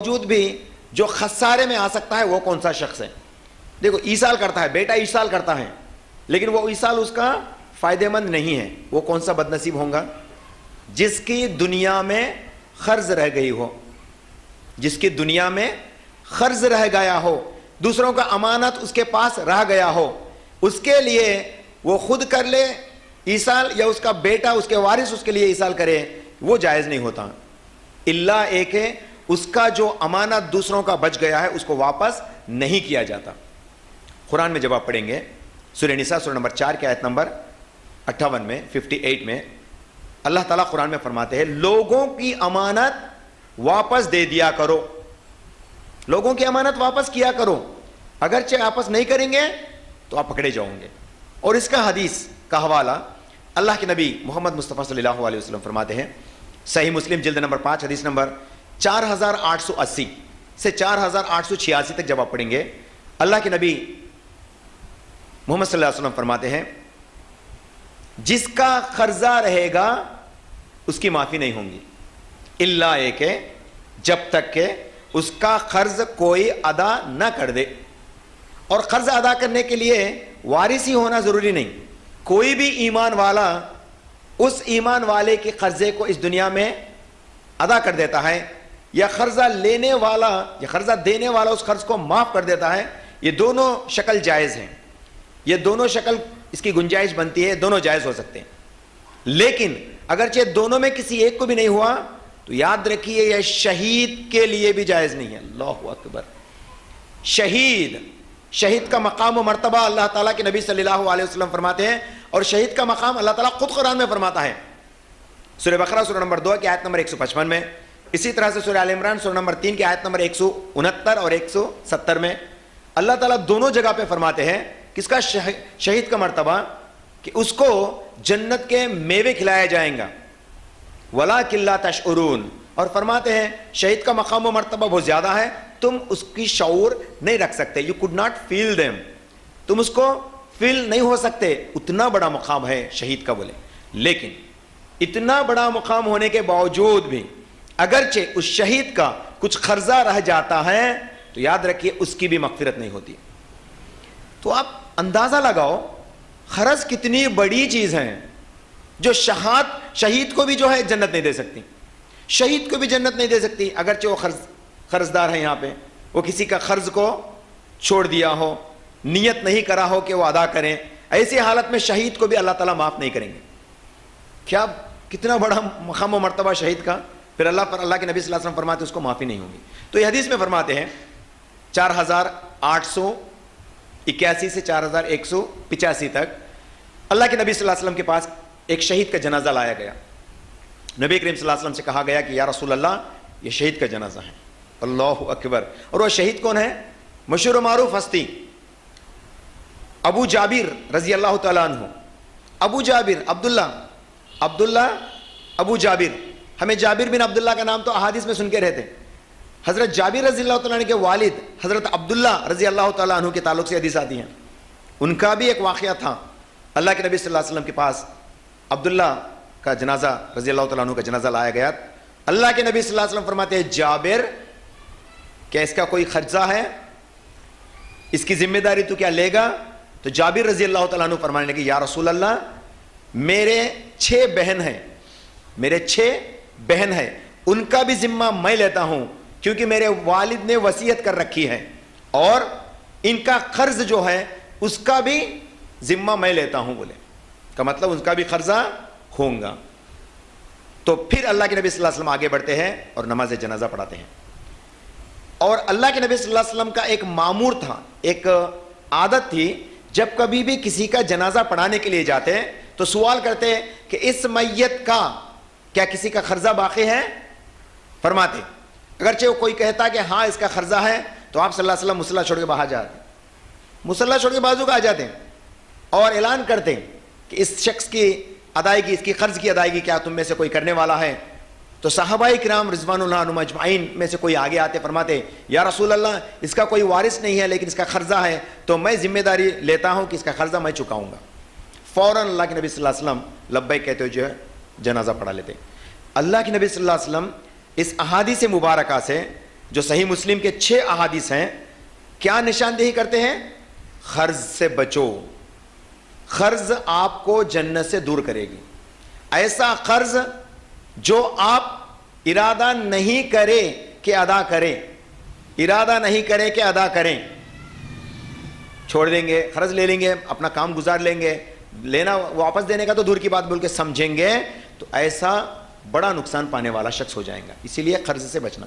باوجود بھی جو خسارے میں آ سکتا ہے وہ کون سا شخص ہے؟ دیکھو ایصال کرتا ہے، بیٹا ایصال کرتا ہے، لیکن وہ ایصال اس کا فائدہ مند نہیں ہے. وہ کون سا بد نصیب ہوگا؟ جس کی دنیا میں قرض رہ گئی ہو، جس کی دنیا میں قرض رہ گیا ہو، دوسروں کا امانت اس کے پاس رہ گیا ہو، اس کے لیے وہ خود کر لے ایصال یا اس کا بیٹا اس کے وارث اس کے لیے ایصال کرے، وہ جائز نہیں ہوتا. اللہ ایک ہے، اس کا جو امانت دوسروں کا بچ گیا ہے اس کو واپس نہیں کیا جاتا. قرآن میں جب آپ پڑھیں گے سورہ نساء سورہ نمبر 4 کی آیت نمبر 58 میں 58 میں اللہ تعالیٰ قرآن میں فرماتے ہیں لوگوں کی امانت واپس دے دیا کرو، لوگوں کی امانت واپس کیا کرو، اگرچہ واپس نہیں کریں گے تو آپ پکڑے جاؤں گے. اور اس کا حدیث کا حوالہ اللہ کے نبی محمد مصطفیٰ صلی اللہ علیہ وسلم فرماتے ہیں، صحیح مسلم جلد نمبر 5 حدیث نمبر 4880 سے 4886 تک جب آپ پڑھیں گے اللہ کے نبی محمد صلی اللہ علیہ وسلم فرماتے ہیں جس کا قرضہ رہے گا اس کی معافی نہیں ہوں گی، اللہ ایک ہے جب تک کہ اس کا قرض کوئی ادا نہ کر دے. اور قرض ادا کرنے کے لیے وارث ہی ہونا ضروری نہیں، کوئی بھی ایمان والا اس ایمان والے کے قرضے کو اس دنیا میں ادا کر دیتا ہے، یا قرضہ لینے والا یا قرضہ دینے والا اس قرض کو معاف کر دیتا ہے. یہ دونوں شکل جائز ہیں، یہ دونوں شکل اس کی گنجائش بنتی ہے، دونوں جائز ہو سکتے ہیں. لیکن اگرچہ دونوں میں کسی ایک کو بھی نہیں ہوا تو یاد رکھیے یہ شہید کے لیے بھی جائز نہیں ہے. اللہ اکبر. شہید کا مقام و مرتبہ اللہ تعالیٰ کے نبی صلی اللہ علیہ وسلم فرماتے ہیں، اور شہید کا مقام اللہ تعالیٰ خود قرآن میں فرماتا ہے سورہ بقرہ سورہ نمبر 2 کی آیت نمبر 155 میں، اسی طرح سے سورہ آل عمران سورہ نمبر 3 کی آیت نمبر 169 اور 170 میں اللہ تعالیٰ دونوں جگہ پہ فرماتے ہیں کس کا شہید کا مرتبہ کہ اس کو جنت کے میوے کھلایا جائیں گا وَلَٰكِن لَا تَشْعُرُونَ. اور فرماتے ہیں شہید کا مقام و مرتبہ بہت زیادہ ہے، تم اس کی شعور نہیں رکھ سکتے. You could not feel them. تم اس کو فیل نہیں ہو سکتے، اتنا بڑا مقام ہے شہید کا. بولے لیکن اتنا بڑا مقام ہونے کے باوجود بھی اگرچہ اس شہید کا کچھ قرضہ رہ جاتا ہے تو یاد رکھیے اس کی بھی مغفرت نہیں ہوتی. تو آپ اندازہ لگاؤ قرض کتنی بڑی چیز ہے جو شہید کو بھی جو ہے جنت نہیں دے سکتی، شہید کو بھی جنت نہیں دے سکتی اگرچہ وہ قرضدار ہے. یہاں پہ وہ کسی کا قرض کو چھوڑ دیا ہو، نیت نہیں کرا ہو کہ وہ ادا کریں، ایسی حالت میں شہید کو بھی اللہ تعالیٰ معاف نہیں کریں گے. کیا کتنا بڑا مقام و مرتبہ شہید کا. پھر اللہ کے نبی صلی اللہ علیہ وسلم فرماتے اس کو معافی نہیں ہوگی. تو یہ حدیث میں فرماتے ہیں 4881 سے 4185 تک اللہ کے نبی صلی اللہ علیہ وسلم کے پاس ایک شہید کا جنازہ لایا گیا. نبی کریم صلی اللہ علیہ وسلم سے کہا گیا کہ یا رسول اللہ یہ شہید کا جنازہ ہے. اللہ اکبر. اور وہ شہید کون ہے؟ مشہور و معروف ہستی ابو جابر رضی اللہ تعالیٰ عنہ. ابو جابر عبداللہ ابو جابر. ہمیں جابر بن عبداللہ کا نام تو احادیث میں سن کے رہتے. حضرت جابر رضی اللہ تعالیٰ عنہ کے والد حضرت عبداللہ رضی اللہ تعالیٰ عنہ کے تعلق سے حدیث آتی ہیں. ان کا بھی ایک واقعہ تھا. اللہ کے نبی صلی اللہ علیہ وسلم کے پاس عبداللہ کا جنازہ رضی اللہ تعالیٰ عنہ کا جنازہ لایا گیا. اللہ کے نبی صلی اللہ علیہ وسلم فرماتے ہیں جابر کیا اس کا کوئی قرضہ ہے، اس کی ذمہ داری تو کیا لے گا؟ تو جابر رضی اللہ تعالیٰ عنہ فرمانے لگے یا رسول اللہ میرے 6 بہن ہیں، ان کا بھی ذمہ میں لیتا ہوں کیونکہ میرے والد نے وصیت کر رکھی ہے، اور ان کا قرض جو ہے اس کا بھی ذمہ میں لیتا ہوں. بولے کا مطلب ان کا بھی قرضہ ہوگا. تو پھر اللہ کے نبی صلی اللہ علیہ وسلم آگے بڑھتے ہیں اور نماز جنازہ پڑھاتے ہیں. اور اللہ کے نبی صلی اللہ علیہ وسلم کا ایک معمور تھا، ایک عادت تھی، جب کبھی بھی کسی کا جنازہ پڑھانے کے لیے جاتے ہیں تو سوال کرتے ہیں کہ اس میت کا کیا کسی کا قرضہ باقی ہے؟ فرماتے اگرچہ وہ کوئی کہتا کہ ہاں اس کا قرضہ ہے تو آپ صلی اللہ علیہ وسلم مصلی چھوڑ کے باہر جاتے ہیں، مصلی چھوڑ کے بازو کا آ جاتے ہیں اور اعلان کرتے ہیں کہ اس شخص کی ادائیگی، اس کی قرض کی ادائیگی کیا تم میں سے کوئی کرنے والا ہے؟ تو صحابہ کرام رضوان اللہ عنہم اجمعین میں سے کوئی آگے آتے فرماتے یا رسول اللہ اس کا کوئی وارث نہیں ہے لیکن اس کا قرضہ ہے تو میں ذمہ داری لیتا ہوں کہ اس کا قرضہ میں چکاؤں گا. فوراً اللہ کے نبی صلی اللہ علیہ وسلم لبیک کہتے ہوئے جو ہے جنازہ پڑھا لیتے. اللہ کے نبی صلی اللہ علیہ وسلم اس احادیث مبارکہ سے جو صحیح مسلم کے 6 احادیث ہیں کیا نشاندہی کرتے ہیں؟ قرض سے بچو، قرض آپ کو جنت سے دور کرے گی. ایسا قرض جو آپ ارادہ نہیں کرے کہ ادا کریں، ارادہ نہیں کرے کہ ادا کریں، چھوڑ دیں گے، قرض لے لیں گے، اپنا کام گزار لیں گے، لینا واپس دینے کا تو دور کی بات بول کے سمجھیں گے، تو ایسا بڑا نقصان پانے والا شخص ہو جائے گا. اسی لیے قرض سے بچنا.